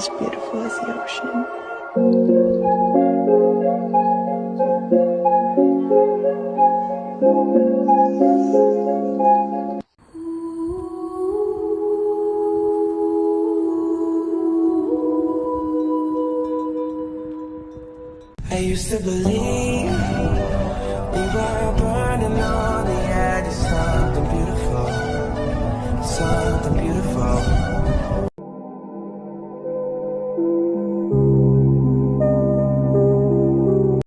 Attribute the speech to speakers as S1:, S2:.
S1: as beautiful as the ocean. I used to believe